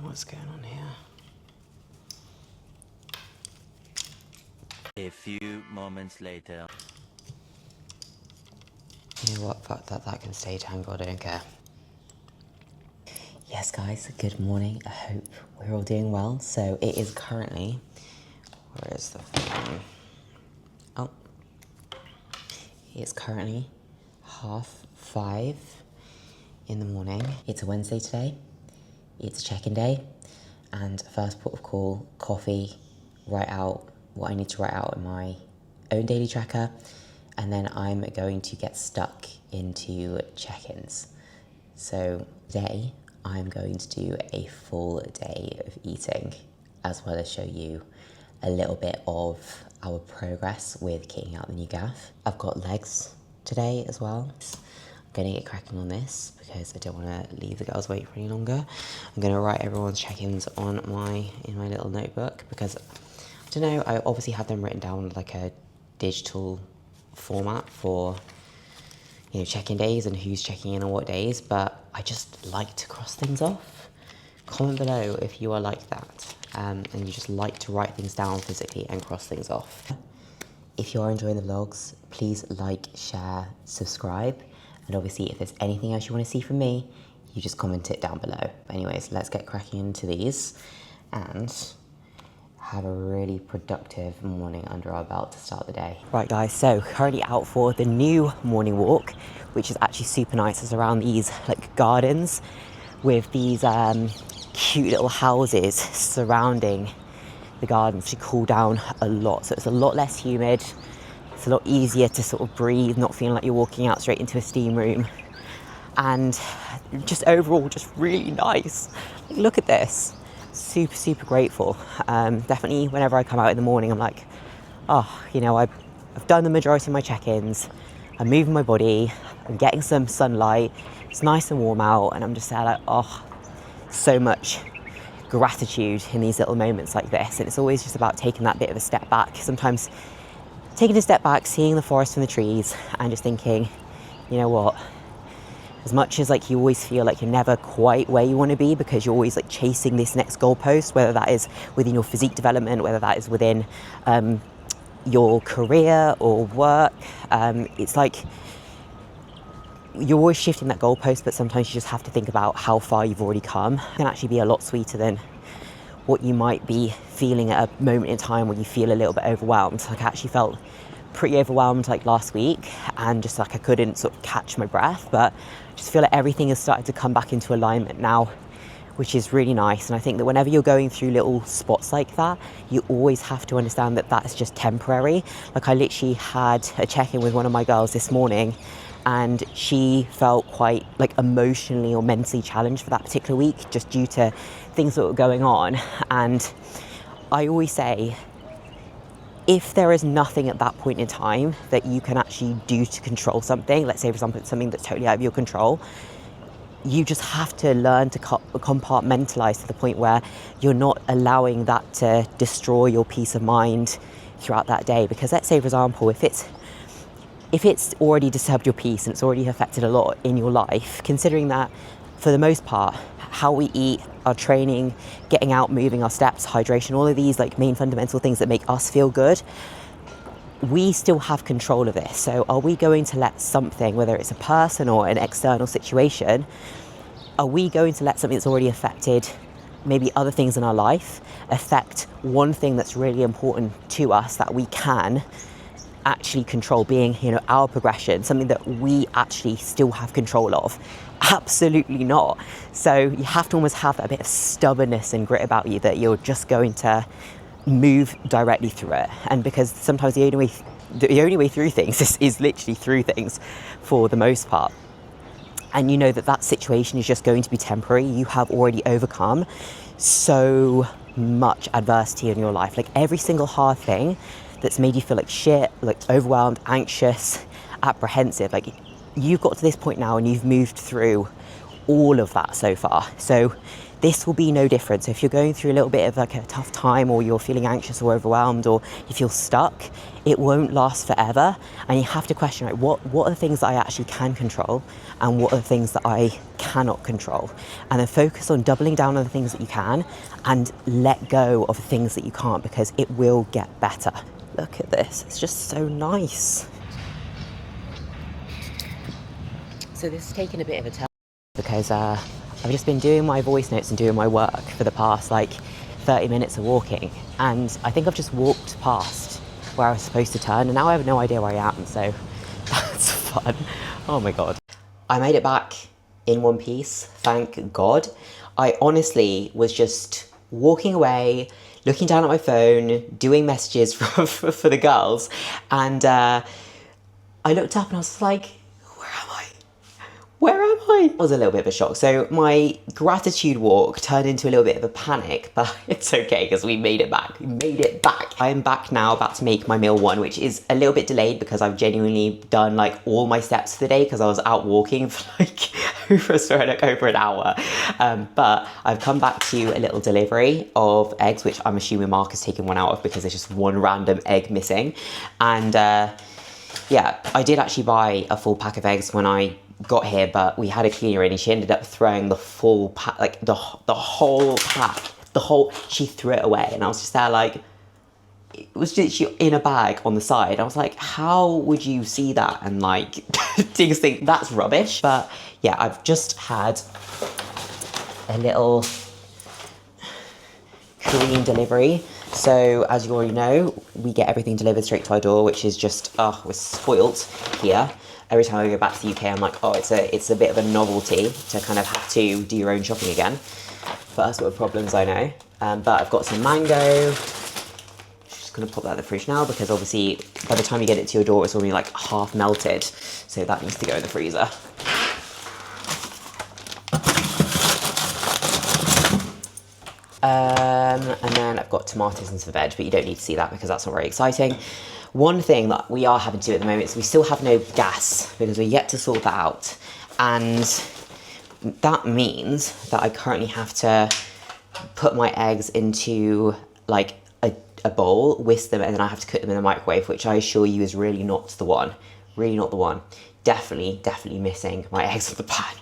What's going on here? A few moments later. You know what, fuck that, that can stay tangled, I don't care. Yes guys, good morning, I hope we're all doing well. So it is currently, where is the phone? Oh, it's currently 5:30 in the morning. It's a Wednesday today, it's a check-in day, and first port of call, coffee, write out what I need to write out in my own daily tracker, and then I'm going to get stuck into check-ins. So today, I'm going to do a full day of eating, as well as show you a little bit of our progress with kitting out the new gaff. I've got legs today as well. I'm gonna get cracking on this because I don't wanna leave the girls wait for any longer. I'm gonna write everyone's check-ins on in my little notebook because, I don't know, I obviously have them written down like a digital format for, you know, check-in days and who's checking in on what days, but I just like to cross things off. Comment below if you are like that, and you just like to write things down physically and cross things off. If you are enjoying the vlogs, please like, share, subscribe, and obviously if there's anything else you want to see from me, you just comment it down below. But anyways, let's get cracking into these and have a really productive morning under our belt to start the day. Right guys, so currently out for the new morning walk, which is actually super nice. It's around these like gardens with these cute little houses surrounding the gardens to cool down a lot. So it's a lot less humid. It's a lot easier to sort of breathe, not feeling like you're walking out straight into a steam room. And just overall, just really nice. Like, look at this. Super, super grateful. Definitely whenever I come out in the morning, I'm like, oh, you know, I've done the majority of my check-ins. I'm moving my body. I'm getting some sunlight. It's nice and warm out. And I'm just there like, oh, so much gratitude in these little moments like this. And it's always just about taking that bit of a step back. Sometimes taking a step back, seeing the forest from the trees and just thinking, you know what? As much as like you always feel like you're never quite where you want to be because you're always like chasing this next goalpost, whether that is within your physique development, whether that is within your career or work, it's like you're always shifting that goalpost, but sometimes you just have to think about how far you've already come. It can actually be a lot sweeter than what you might be feeling at a moment in time when you feel a little bit overwhelmed. Like I actually felt pretty overwhelmed like last week and just like I couldn't sort of catch my breath, but I just feel like everything has started to come back into alignment now, which is really nice. And I think that whenever you're going through little spots like that, you always have to understand that that's just temporary. Like I literally had a check-in with one of my girls this morning and she felt quite like emotionally or mentally challenged for that particular week just due to things that were going on. And I always say, if there is nothing at that point in time that you can actually do to control something, let's say for example it's something that's totally out of your control, you just have to learn to compartmentalize to the point where you're not allowing that to destroy your peace of mind throughout that day. Because let's say for example, if it's already disturbed your peace and it's already affected a lot in your life, considering that for the most part, how we eat, our training, getting out, moving, our steps, hydration, all of these like main fundamental things that make us feel good, we still have control of this. So are we going to let something, whether it's a person or an external situation, are we going to let something that's already affected maybe other things in our life affect one thing that's really important to us that we can actually control, being, you know, our progression, something that we actually still have control of? Absolutely not. So you have to almost have that bit of stubbornness and grit about you that you're just going to move directly through it. And because sometimes the only way through things is literally through things for the most part. And you know that situation is just going to be temporary. You have already overcome so much adversity in your life. Like every single hard thing that's made you feel like shit, like overwhelmed, anxious, apprehensive, like you've got to this point now and you've moved through all of that so far. So this will be no different. So if you're going through a little bit of like a tough time, or you're feeling anxious or overwhelmed, or you feel stuck, it won't last forever. And you have to question, right, what are the things that I actually can control, and what are the things that I cannot control? And then focus on doubling down on the things that you can, and let go of the things that you can't, because it will get better. Look at this, it's just so nice. So this has taken a bit of a turn because I've just been doing my voice notes and doing my work for the past like 30 minutes of walking, and I think I've just walked past where I was supposed to turn, and now I have no idea where I am, so that's fun. Oh my god. I made it back in one piece, thank God. I honestly was just walking away, looking down at my phone, doing messages for the girls, and I looked up and I was like, where am I? Where am I? It was a little bit of a shock. So my gratitude walk turned into a little bit of a panic, but it's okay because we made it back. We made it back. I am back now, about to make my meal one, which is a little bit delayed because I've genuinely done like all my steps for the day because I was out walking for like over an hour. But I've come back to a little delivery of eggs, which I'm assuming Mark has taken one out of because there's just one random egg missing. And yeah, I did actually buy a full pack of eggs when I got here, but we had a cleaner in and she ended up throwing the full pack, like the whole pack, she threw it away, and I was just there like, it was just in a bag on the side. I was like, how would you see that and like think that's rubbish? But yeah, I've just had a little Korean delivery. So as you already know, we get everything delivered straight to our door, which is just, we're spoilt here. Every time I go back to the UK, I'm like, oh, it's a bit of a novelty to kind of have to do your own shopping again. First world problems, I know. But I've got some mango. Just gonna pop that in the fridge now because obviously by the time you get it to your door, it's already like half melted. So that needs to go in the freezer. And then I've got tomatoes and some veg, but you don't need to see that because that's not very exciting. One thing that we are having to do at the moment is we still have no gas because we're yet to sort that out. And that means that I currently have to put my eggs into like a bowl, whisk them, and then I have to cook them in the microwave, which I assure you is really not the one. Really not the one. Definitely missing my eggs on the pan.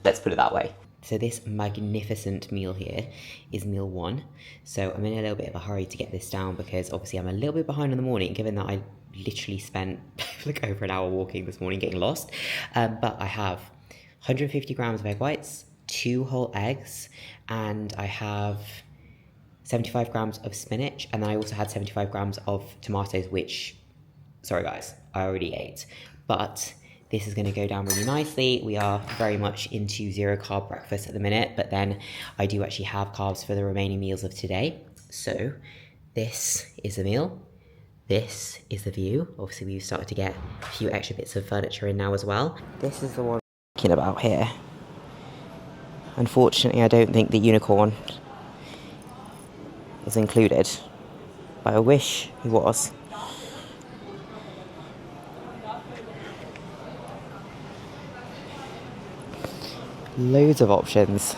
Let's put it that way. So this magnificent meal here is meal one. So I'm in a little bit of a hurry to get this down because obviously I'm a little bit behind in the morning, given that I literally spent like over an hour walking this morning getting lost. But I have 150 grams of egg whites, 2 whole eggs, and I have 75 grams of spinach. And then I also had 75 grams of tomatoes, which, sorry guys, I already ate. But this is going to go down really nicely. We are very much into 0 carb breakfast at the minute, but then I do actually have carbs for the remaining meals of today. So this is the meal. This is the view. Obviously we've started to get a few extra bits of furniture in now as well. This is the one I'm thinking about here. Unfortunately, I don't think the unicorn is included, but I wish it was. Loads of options.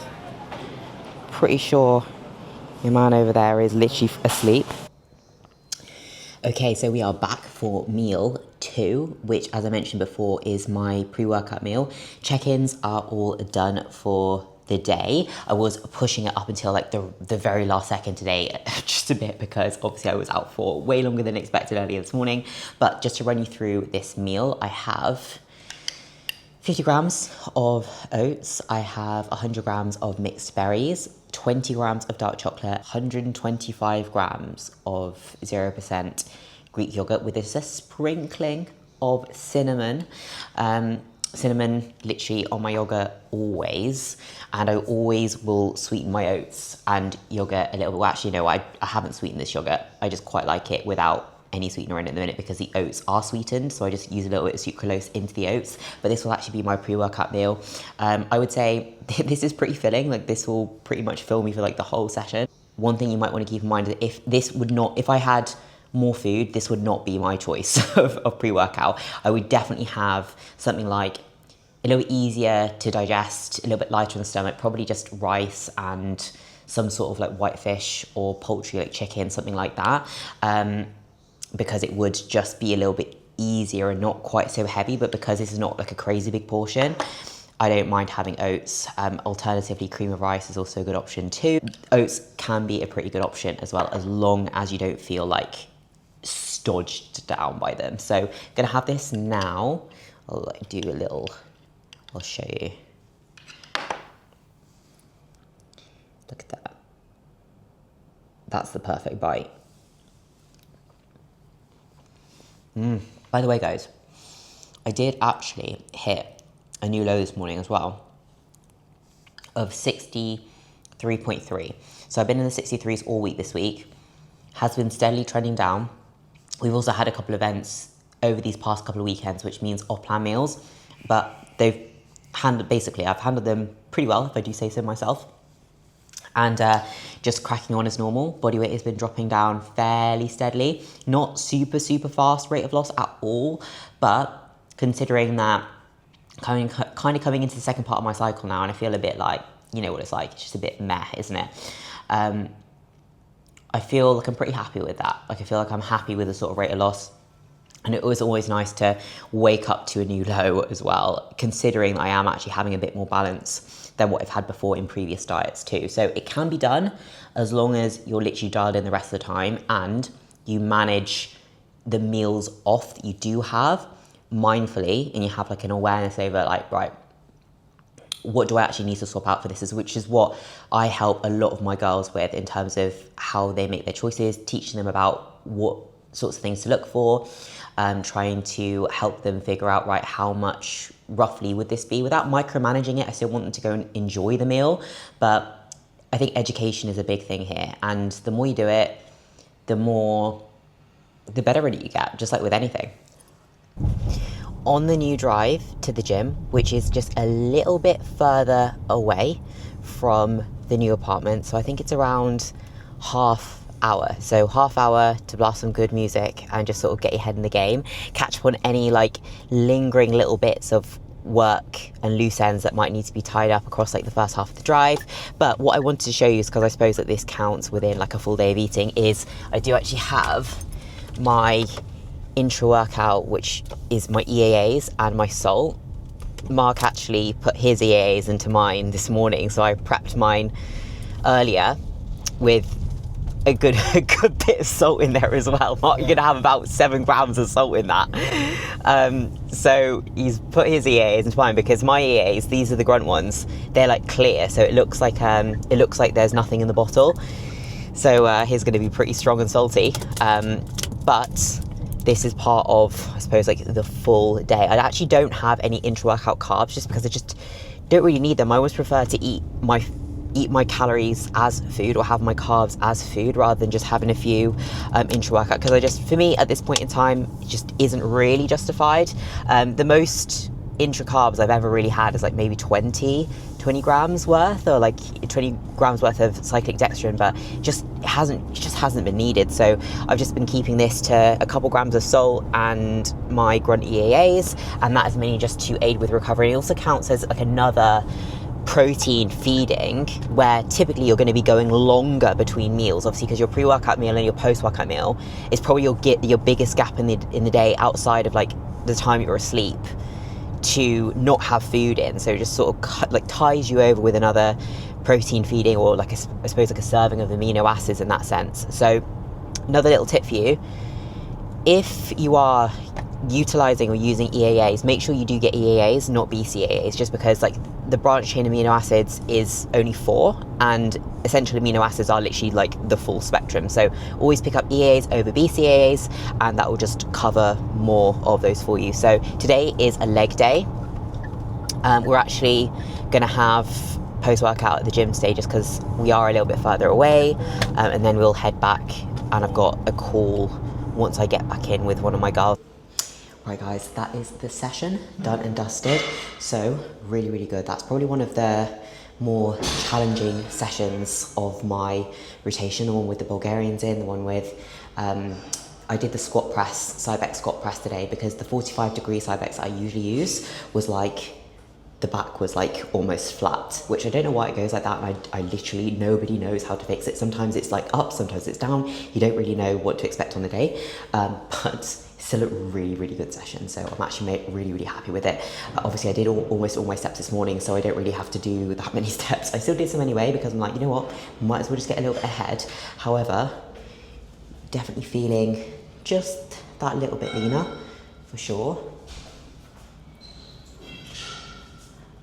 Pretty sure your man over there is literally asleep. Okay, so we are back for meal 2, which, as I mentioned before, is my pre-workout meal. Check-ins are all done for the day. I was pushing it up until like the very last second today, just a bit, because obviously I was out for way longer than expected earlier this morning. But just to run you through this meal, I have 50 grams of oats, I have 100 grams of mixed berries, 20 grams of dark chocolate, 125 grams of 0% Greek yogurt with just a sprinkling of cinnamon. Cinnamon literally on my yogurt always, and I always will sweeten my oats and yogurt a little bit. Well, actually no, I haven't sweetened this yogurt. I just quite like it without any sweetener in it at the minute because the oats are sweetened, so I just use a little bit of sucralose into the oats. But this will actually be my pre-workout meal. I would say this is pretty filling. Like, this will pretty much fill me for like the whole session. One thing you might want to keep in mind is if I had more food, this would not be my choice of pre-workout. I would definitely have something like a little bit easier to digest, a little bit lighter on the stomach, probably just rice and some sort of like white fish or poultry, like chicken, something like that, because it would just be a little bit easier and not quite so heavy. But because this is not like a crazy big portion, I don't mind having oats. Alternatively, cream of rice is also a good option too. Oats can be a pretty good option as well, as long as you don't feel like stodged down by them. So I'm gonna have this now. I'll do a little, I'll show you. Look at that. That's the perfect bite. By the way, guys, I did actually hit a new low this morning as well of 63.3. So I've been in the 63s all week this week, has been steadily trending down. We've also had a couple of events over these past couple of weekends, which means off-plan meals, but they've handled, basically, I've handled them pretty well, if I do say so myself. And just cracking on as normal. Body weight has been dropping down fairly steadily. Not super, super fast rate of loss at all, but considering that kind of coming into the second part of my cycle now, and I feel a bit like, you know what it's like, it's just a bit meh, isn't it? I feel like I'm pretty happy with that. Like I feel like I'm happy with the sort of rate of loss. And it was always nice to wake up to a new low as well, considering I am actually having a bit more balance than what I've had before in previous diets too. So it can be done as long as you're literally dialed in the rest of the time and you manage the meals off that you do have mindfully, and you have like an awareness over like, right, what do I actually need to swap out for this? Which is what I help a lot of my girls with in terms of how they make their choices, teaching them about what sorts of things to look for, trying to help them figure out, right, how much roughly would this be without micromanaging it. I still want them to go and enjoy the meal, but I think education is a big thing here. And the more you do it, the better at it you get, just like with anything. On the new drive to the gym, which is just a little bit further away from the new apartment, so I think it's around half hour to blast some good music and just sort of get your head in the game, catch up on any like lingering little bits of work and loose ends that might need to be tied up across like the first half of the drive. But what I wanted to show you is, because I suppose that this counts within like a full day of eating, is I do actually have my intra-workout, which is my EAAs and my salt. Mark actually put his EAAs into mine this morning, so I prepped mine earlier with a good bit of salt in there as well. Mark, you're gonna have about 7 grams of salt in that. So he's put his EAAs into mine, because my EAAs, these are the grunt ones, they're like clear, so it looks like there's nothing in the bottle. So he's going to be pretty strong and salty, but this is part of, I suppose, like the full day. I actually don't have any intra-workout carbs, just because I just don't really need them. I always prefer to eat my calories as food, or have my carbs as food, rather than just having a few intra-workout, because for me at this point in time, it just isn't really justified. The most intra-carbs I've ever really had is like maybe 20 grams worth, or like 20 grams worth of cyclic dextrin, but it just hasn't been needed. So I've just been keeping this to a couple grams of salt and my grunt EAAs, and that is mainly just to aid with recovery. It also counts as like another protein feeding, where typically you're going to be going longer between meals, obviously, because your pre-workout meal and your post-workout meal is probably your biggest gap in the day, outside of like the time you're asleep, to not have food in. So it just sort of like ties you over with another protein feeding, or like I suppose like a serving of amino acids in that sense. So another little tip for you, if you are utilizing or using EAAs, make sure you do get EAAs, not BCAAs, just because like the branched chain amino acids is only 4, and essential amino acids are literally like the full spectrum. So always pick up EAAs over BCAAs, and that will just cover more of those for you. So today is a leg day. We're actually going to have post-workout at the gym today, just because we are a little bit further away, and then we'll head back, and I've got a call once I get back in with one of my girls. Right guys, that is the session done and dusted. So really, really good. That's probably one of the more challenging sessions of my rotation, the one with the Bulgarians in, the one with, I did the squat press, Cybex squat press today, because the 45-degree Cybex I usually use was like the back was like almost flat, which I don't know why it goes like that, and I literally, nobody knows how to fix it. Sometimes it's like up, sometimes it's down. You don't really know what to expect on the day, but still a really, really good session. So I'm actually really happy with it. Obviously I did almost all my steps this morning, so I don't really have to do that many steps. I still did some anyway, because I'm like, you know what, might as well just get a little bit ahead. However, definitely feeling just that little bit leaner, for sure.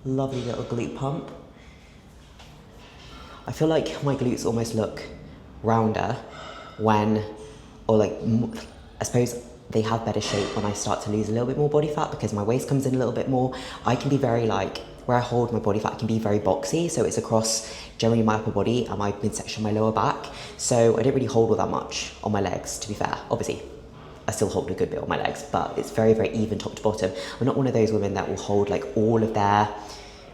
Lovely little glute pump. I feel like my glutes almost look rounder when, or like, I suppose they have better shape when I start to lose a little bit more body fat, because my waist comes in a little bit more. I can be very like, where I hold my body fat can be very boxy, so it's across generally my upper body and my midsection, my lower back. So I don't really hold all that much on my legs, to be fair. Obviously, I still hold a good bit on my legs, but it's very, very even top to bottom. I'm not one of those women that will hold like all of their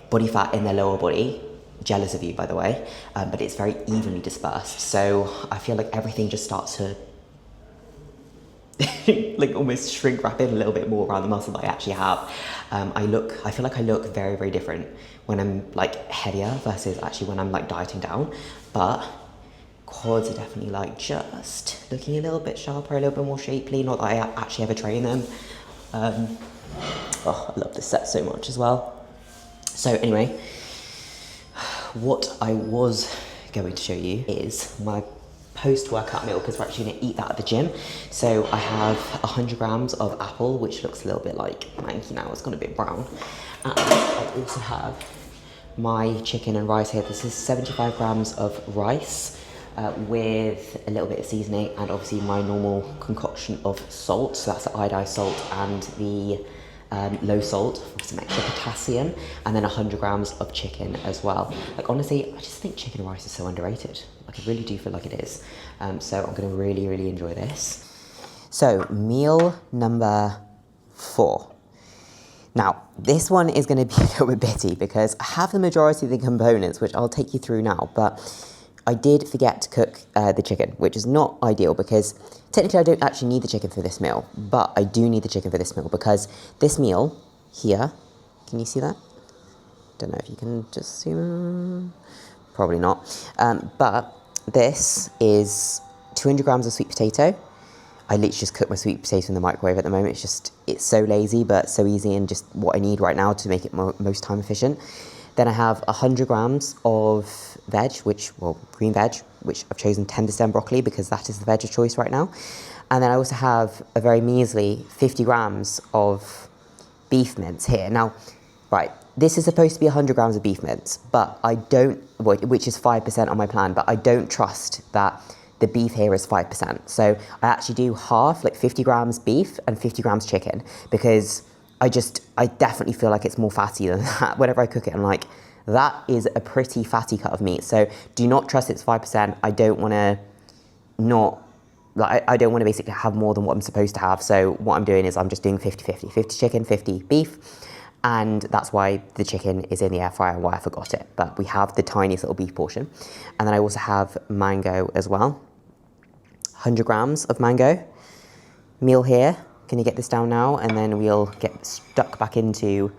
body fat in their lower body. Jealous of you, by the way, but it's very evenly dispersed. So I feel like everything just starts to like almost shrink wrap in a little bit more around the muscle that I actually have. I feel like I look very, very different when I'm like heavier versus actually when I'm like dieting down. But quads are definitely like just looking a little bit sharper, a little bit more shapely. Not that I actually ever train them. Oh, I love this set so much as well. So anyway, what I was going to show you is my post-workout meal, because we're actually going to eat that at the gym. So I have 100 grams of apple, which looks a little bit like manky now, it's gone a bit brown. And I also have my chicken and rice here. This is 75 grams of rice with a little bit of seasoning, and obviously my normal concoction of salt. So that's the iodized salt and the low salt for some extra potassium, and then 100 grams of chicken as well. Like honestly, I just think chicken and rice is so underrated. Like I really do feel like it is. So I'm gonna really enjoy this. So meal number 4. Now, this one is gonna be a little bit bitty because I have the majority of the components, which I'll take you through now, but I did forget to cook the chicken, which is not ideal because technically I don't actually need the chicken for this meal, but I do need the chicken for this meal because this meal here, can you see that? Don't know if you can just see, probably not. But this is 200 grams of sweet potato. I literally just cook my sweet potato in the microwave at the moment. It's so lazy, but so easy and just what I need right now to make it most time efficient. Then I have 100 grams of veg, green veg, which I've chosen tender stem broccoli because that is the veg of choice right now. And then I also have a very measly 50 grams of beef mince here. Now, right, this is supposed to be 100 grams of beef mince, but I don't, which is 5% on my plan, but I don't trust that the beef here is 5%. So I actually do half, like 50 grams beef and 50 grams chicken, because I definitely feel like it's more fatty than that. Whenever I cook it, I'm like, that is a pretty fatty cut of meat. So do not trust it's 5%. I don't want to I don't want to basically have more than what I'm supposed to have. So what I'm doing is I'm just doing 50-50, 50 chicken, 50 beef. And that's why the chicken is in the air fryer and why I forgot it. But we have the tiniest little beef portion. And then I also have mango as well. 100 grams of mango. Meal here. Can you get this down now? And then we'll get stuck back into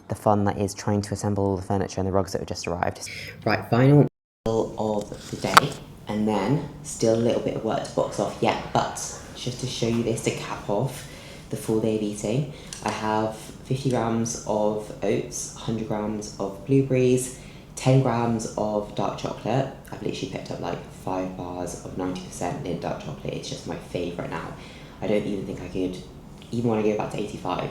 the fun that is trying to assemble all the furniture and the rugs that have just arrived. Right, final meal of the day. And then still a little bit of work to box off yet, but just to show you this to cap off the full day of eating, I have 50 grams of oats, 100 grams of blueberries, 10 grams of dark chocolate. I've literally picked up like 5 bars of 90% in dark chocolate. It's just my favourite now. I don't even think I could, even when I go back to 85,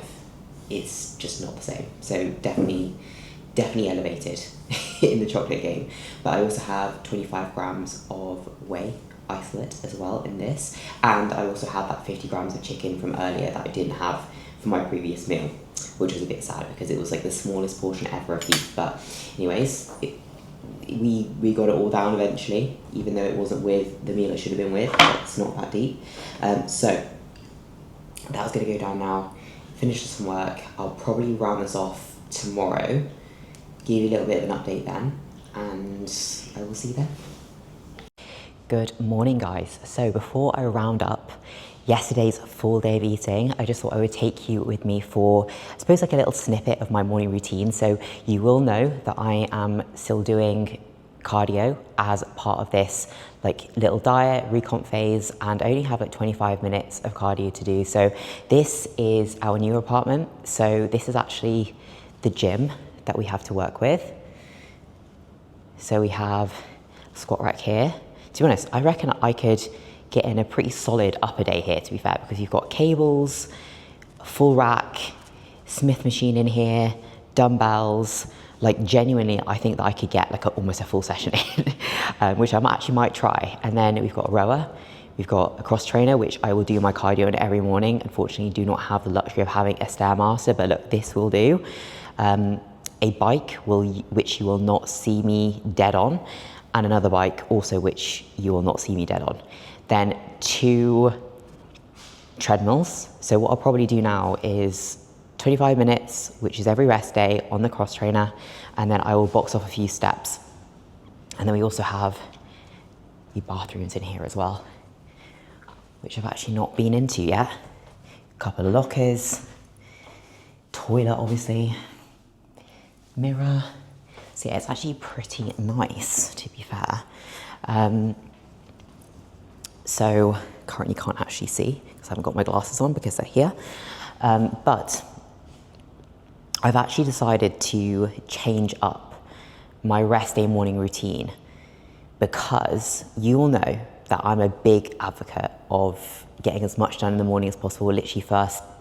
it's just not the same. So definitely elevated in the chocolate game. But I also have 25 grams of whey isolate as well in this. And I also have that 50 grams of chicken from earlier that I didn't have for my previous meal, which was a bit sad because it was like the smallest portion ever of beef. But anyways, we got it all down eventually, even though it wasn't with the meal it should have been with. It's not that deep. So that's going to go down now. Finish some work. I'll probably round this off tomorrow. Give you a little bit of an update then, and I will see you then. Good morning, guys. So before I round up, yesterday's full day of eating, I just thought I would take you with me for, I suppose, like a little snippet of my morning routine. So you will know that I am still doing cardio as part of this like little diet recomp phase, and I only have like 25 minutes of cardio to do. So this is our new apartment. So this is actually the gym that we have to work with. So we have a squat rack here. To be honest, I reckon I could get in a pretty solid upper day here, to be fair, because you've got cables, full rack, Smith machine in here, dumbbells. Like genuinely, I think that I could get like almost a full session in, which I actually might try. And then we've got a rower, we've got a cross trainer, which I will do my cardio in every morning. Unfortunately, do not have the luxury of having a Stairmaster, but look, this will do. A bike, which you will not see me dead on, and another bike also which you will not see me dead on. Then 2 treadmills. So what I'll probably do now is 25 minutes, which is every rest day on the cross trainer, and then I will box off a few steps. And then we also have the bathrooms in here as well, which I've actually not been into yet. A couple of lockers, toilet obviously, mirror. So yeah, it's actually pretty nice, to be fair. So currently can't actually see because I haven't got my glasses on because they're here. But I've actually decided to change up my rest day morning routine because you all know that I'm a big advocate of getting as much done in the morning as possible, literally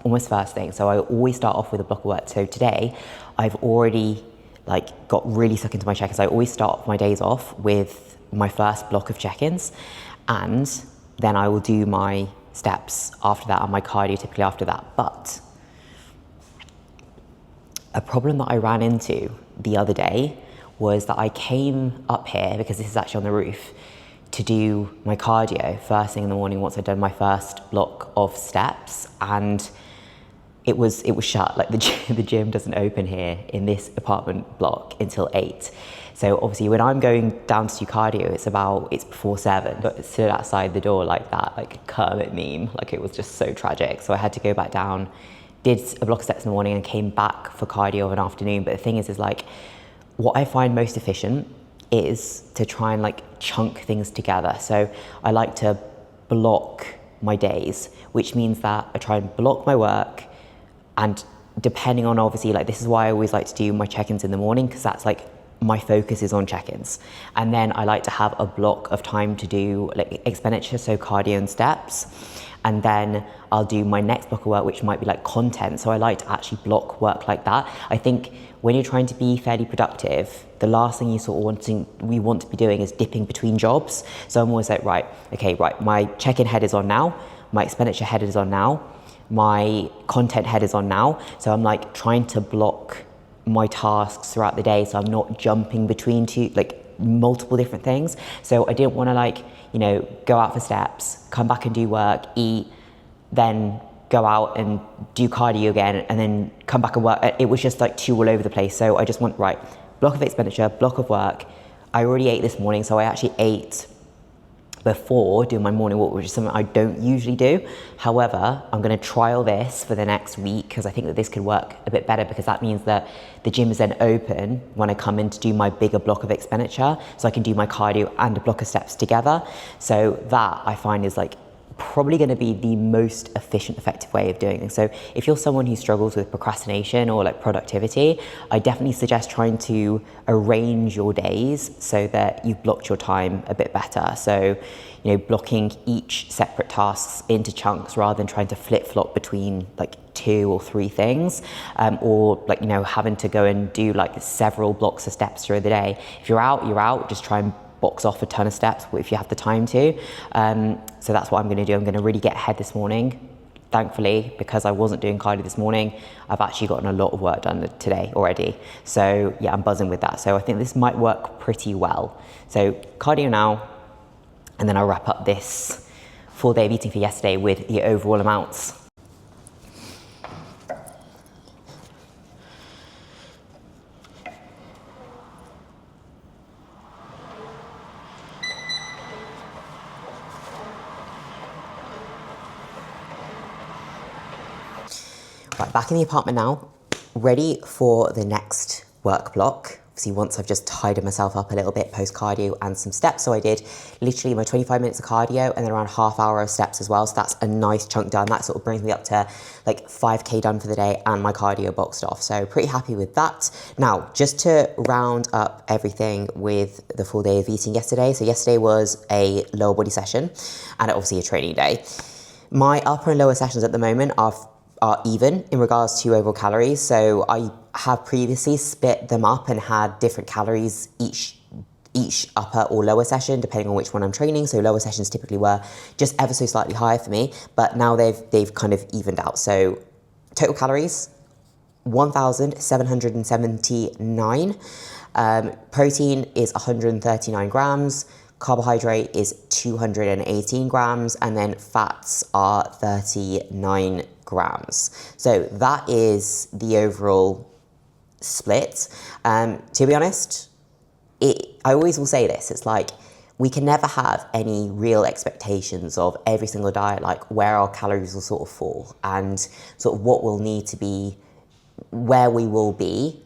almost first thing. So I always start off with a block of work. So today I've already got really stuck into my check-ins. I always start my days off with my first block of check-ins, and then I will do my steps after that and my cardio typically after that. But a problem that I ran into the other day was that I came up here, because this is actually on the roof, to do my cardio first thing in the morning once I'd done my first block of steps, and it was shut. Like the gym doesn't open here in this apartment block until 8. So obviously when I'm going down to do cardio, it's before 7, but it stood outside the door like that, like a Kermit meme. Like it was just so tragic. So I had to go back down, did a block of steps in the morning and came back for cardio of an afternoon. But the thing is like, what I find most efficient is to try and like chunk things together. So I like to block my days, which means that I try and block my work, and depending on obviously, like this is why I always like to do my check-ins in the morning, because that's like my focus is on check-ins. And then I like to have a block of time to do like expenditure, so cardio and steps. And then I'll do my next block of work, which might be like content. So I like to actually block work like that. I think when you're trying to be fairly productive, the last thing we want to be doing is dipping between jobs. So I'm always like, right, my check-in head is on now, my expenditure head is on now, my content head is on now. So I'm like trying to block my tasks throughout the day, so I'm not jumping between multiple different things. So I didn't want to go out for steps, come back and do work, eat, then go out and do cardio again, and then come back and work. It was just like too all over the place. So I just want, right, block of expenditure, block of work. I already ate this morning, so I actually ate before doing my morning walk, which is something I don't usually do. However, I'm going to trial this for the next week because I think that this could work a bit better, because that means that the gym is then open when I come in to do my bigger block of expenditure, so I can do my cardio and a block of steps together. So that I find is like probably going to be the most efficient, effective way of doing things. So if you're someone who struggles with procrastination or like productivity, I definitely suggest trying to arrange your days so that you've blocked your time a bit better. So, blocking each separate tasks into chunks rather than trying to flip-flop between like 2 or 3 things, or having to go and do like several blocks of steps through the day. If you're out, just try and box off a ton of steps if you have the time to. So that's what I'm going to do. I'm going to really get ahead this morning. Thankfully, because I wasn't doing cardio this morning, I've actually gotten a lot of work done today already. So yeah, I'm buzzing with that. So I think this might work pretty well. So cardio now, and then I'll wrap up this full day of eating for yesterday with the overall amounts. Right, back in the apartment now, ready for the next work block. Obviously, once I've just tidied myself up a little bit post cardio and some steps. So I did literally my 25 minutes of cardio and then around half hour of steps as well. So that's a nice chunk done. That sort of brings me up to like 5K done for the day and my cardio boxed off. So pretty happy with that. Now, just to round up everything with the full day of eating yesterday. So yesterday was a lower body session and obviously a training day. My upper and lower sessions at the moment are even in regards to overall calories. So I have previously split them up and had different calories each upper or lower session, depending on which one I'm training. So lower sessions typically were just ever so slightly higher for me, but now they've kind of evened out. So total calories, 1,779. Protein is 139 grams. Carbohydrate is 218 grams, and then fats are 39 grams. So that is the overall split. To be honest, I always will say this, it's like, we can never have any real expectations of every single diet, like where our calories will sort of fall and sort of what we'll need to be, where we will be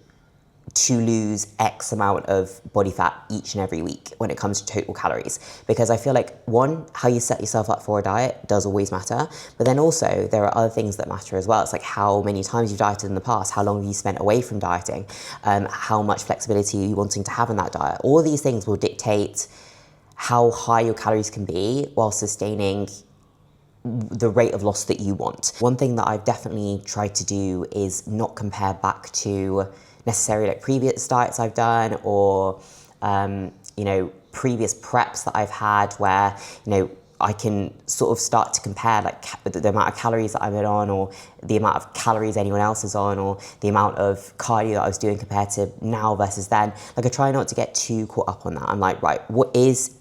to lose X amount of body fat each and every week when it comes to total calories. Because I feel like, one, how you set yourself up for a diet does always matter, but then also there are other things that matter as well. It's like how many times you've dieted in the past, how long have you spent away from dieting, how much flexibility are you wanting to have in that diet. All of these things will dictate how high your calories can be while sustaining the rate of loss that you want. One thing that I've definitely tried to do is not compare back to necessarily like previous diets I've done or, you know, previous preps that I've had where, you know, I can sort of start to compare like the amount of calories that I've been on or the amount of calories anyone else is on or the amount of cardio that I was doing compared to now versus then. Like I try not to get too caught up on that. I'm like, right, what is.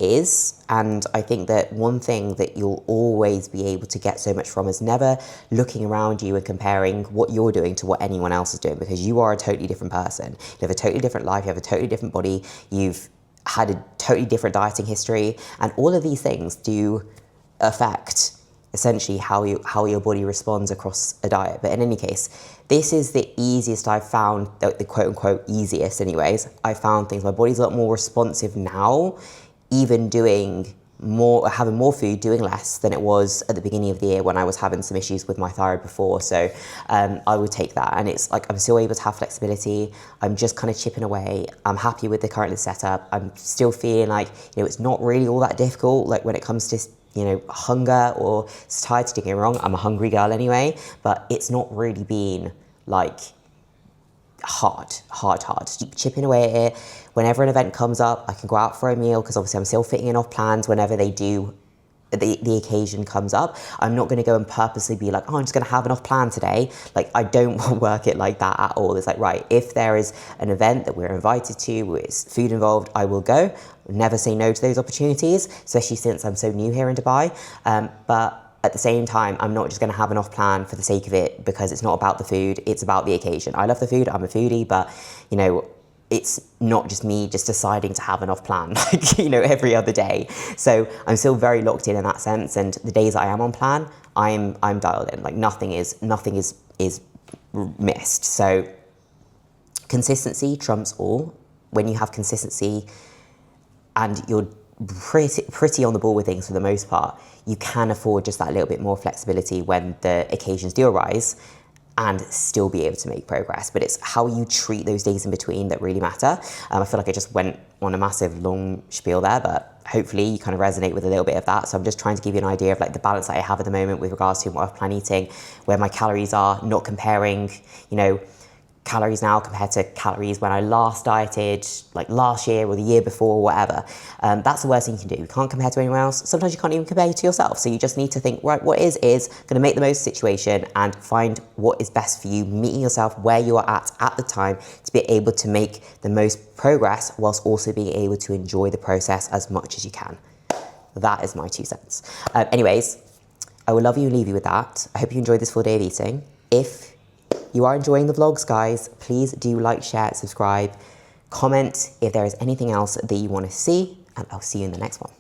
And I think that one thing that you'll always be able to get so much from is never looking around you and comparing what you're doing to what anyone else is doing, because you are a totally different person. You have a totally different life, you have a totally different body, you've had a totally different dieting history, and all of these things do affect essentially how your body responds across a diet. But in any case, this is the easiest I've found, the quote unquote easiest anyways. I found things, my body's a lot more responsive now, even doing more, having more food, doing less than it was at the beginning of the year when I was having some issues with my thyroid before. So I would take that, and it's like I'm still able to have flexibility. I'm just kind of chipping away. I'm happy with the current setup. I'm still feeling like, you know, it's not really all that difficult, like when it comes to, you know, hunger or satiety. Don't get me wrong, I'm a hungry girl anyway, but it's not really been like hard. Keep chipping away at it. Whenever an event comes up, I can go out for a meal, because obviously I'm still fitting in off plans whenever they do, the occasion comes up. I'm not going to go and purposely be like, oh, I'm just going to have an off plan today. Like, I don't work it like that at all. It's like, right, if there is an event that we're invited to with food involved, I will go. Never say no to those opportunities, especially since I'm so new here in Dubai. But at the same time, I'm not just going to have an off plan for the sake of it, because it's not about the food, it's about the occasion. I love the food, I'm a foodie, but, you know, it's not just me just deciding to have an off plan, like, you know, every other day. So I'm still very locked in that sense. And the days I am on plan, I'm dialed in. Like nothing is missed. So consistency trumps all. When you have consistency and you're pretty on the ball with things for the most part, you can afford just that little bit more flexibility when the occasions do arise, and still be able to make progress. But it's how you treat those days in between that really matter. I feel like I just went on a massive long spiel there, but hopefully you kind of resonate with a little bit of that. So I'm just trying to give you an idea of like the balance that I have at the moment with regards to what I've planned eating, where my calories are, not comparing, you know, calories now compared to calories when I last dieted, like last year or the year before or whatever. That's the worst thing you can do. You can't compare to anyone else. Sometimes you can't even compare to yourself. So you just need to think, right, what is going to make the most of the situation and find what is best for you, meeting yourself where you are at the time to be able to make the most progress whilst also being able to enjoy the process as much as you can. That is my 2 cents. Anyways, I will love you and leave you with that. I hope you enjoyed this full day of eating. If you are enjoying the vlogs, guys, please do like, share, subscribe, comment if there is anything else that you want to see, and I'll see you in the next one.